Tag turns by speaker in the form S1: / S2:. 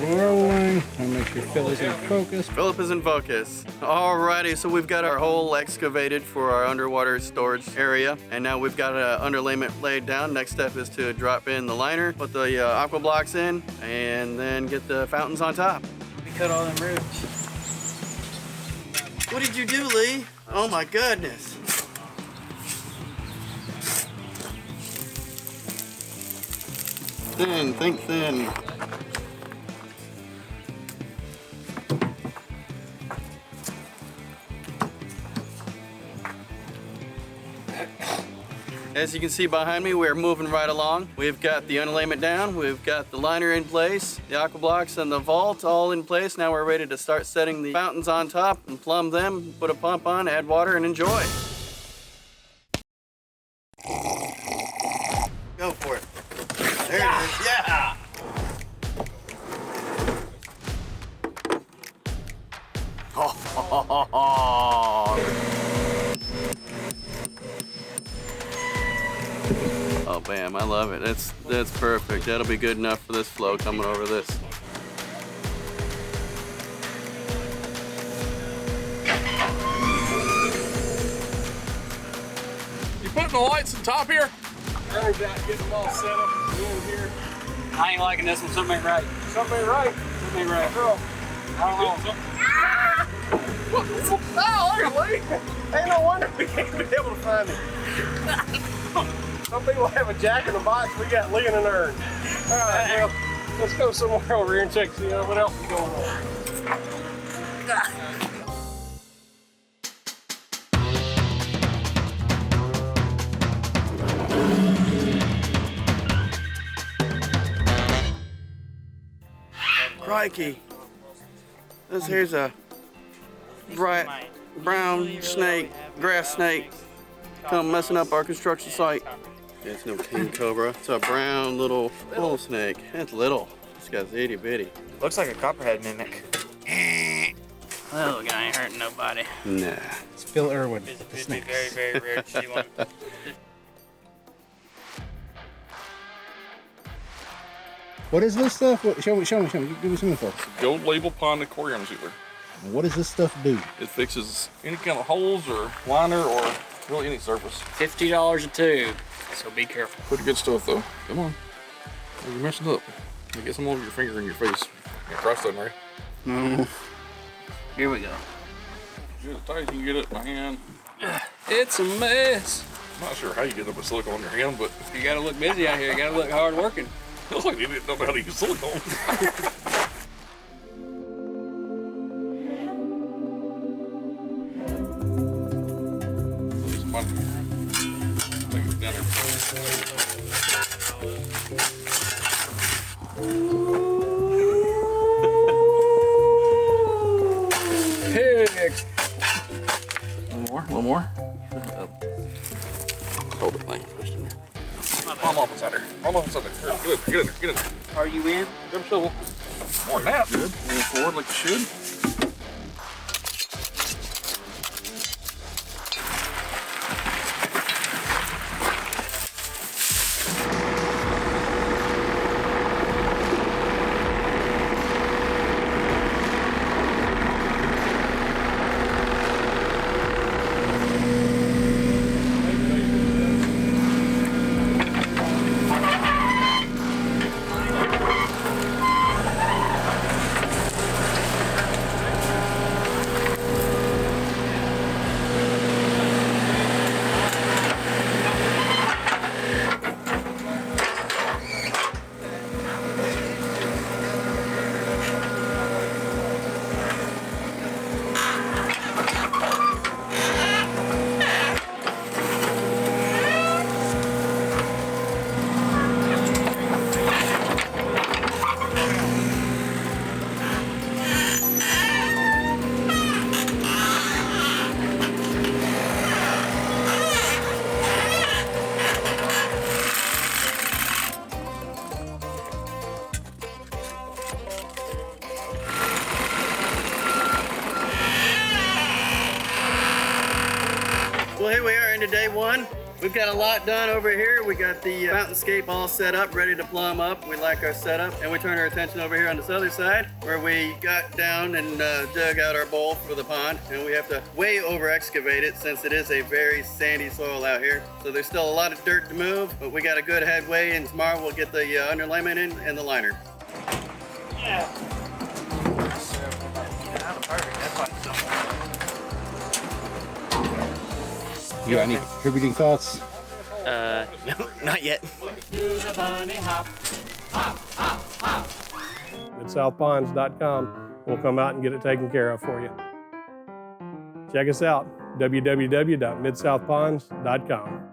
S1: rolling. I'll make sure Philip's in focus.
S2: Philip is in focus. Alrighty, so we've got our hole excavated for our underwater storage area, and now we've got an underlayment laid down. Next step is to drop in the liner, put the aqua blocks in, and then get the fountains on top.
S3: We cut all them roots.
S2: What did you do, Lee? Oh my goodness. Thin, think thin. As you can see behind me, we're moving right along. We've got the underlayment down, we've got the liner in place, the aqua blocks and the vault all in place. Now we're ready to start setting the fountains on top and plumb them, put a pump on, add water, and enjoy. Go for it. There it is, yeah! Oh, bam, I love it. That's perfect. That'll be good enough for this flow coming over this.
S4: You putting the lights on top here? Urns out, getting them all set up in here.
S3: I ain't liking this one. Something ain't right.
S4: Something ain't right.
S3: Something ain't right.
S4: Girl.
S3: I don't know.
S4: Oh, look at Lee. Ain't no wonder we ain't been able to find him. Some people have a jack in the box. We got Lee and an urn. All right, well, let's go somewhere over here and check see what else is going on.
S2: Crikey. This here's a bright brown snake, grass snake, come messing up our construction site. It's no king cobra. It's a brown little snake. It's little. This guy's itty bitty.
S5: Looks like a copperhead mimic.
S3: Little guy ain't hurting nobody.
S2: Nah.
S1: It's Phil Irwin.
S5: It'd be very, very rare to see one.
S1: What is this stuff? Show me. Give me some info.
S4: Gold label pond aquarium sealer.
S1: What does this stuff do?
S4: It fixes any kind of holes or liner or really any surface.
S3: $50 a tube, so be careful.
S4: Pretty good stuff though. Come on. You're messing up. You get some over your finger in your face. You cross that, Mary.
S1: No.
S3: Here we go.
S4: Get it tight as you can get it in my hand.
S3: It's a mess.
S4: I'm not sure how you get up with silicone on your hand, but
S3: You gotta look busy out here. You gotta look hard working.
S4: it looks like you didn't know how to use silicone. Take it down
S3: Pig.
S4: A little more. Hold it, like, push it in there. Almost inside there. Almost inside there. Get in there.
S3: Are you in?
S4: Grab a shovel. More than that. Good. Move forward like you should.
S2: Well, here we are into day one. We've got a lot done over here. We got the mountainscape all set up, ready to plumb up. We like our setup. And we turn our attention over here on this other side where we got down and dug out our bowl for the pond. And we have to way over excavate it since it is a very sandy soil out here. So there's still a lot of dirt to move, but we got a good headway, and tomorrow we'll get the underlayment in and the liner.
S3: Yeah. Perfect. That's why it's so
S1: You got any contributing thoughts?
S3: No, not yet.
S4: Midsouthponds.com. We'll come out and get it taken care of for you. Check us out, www.midsouthponds.com.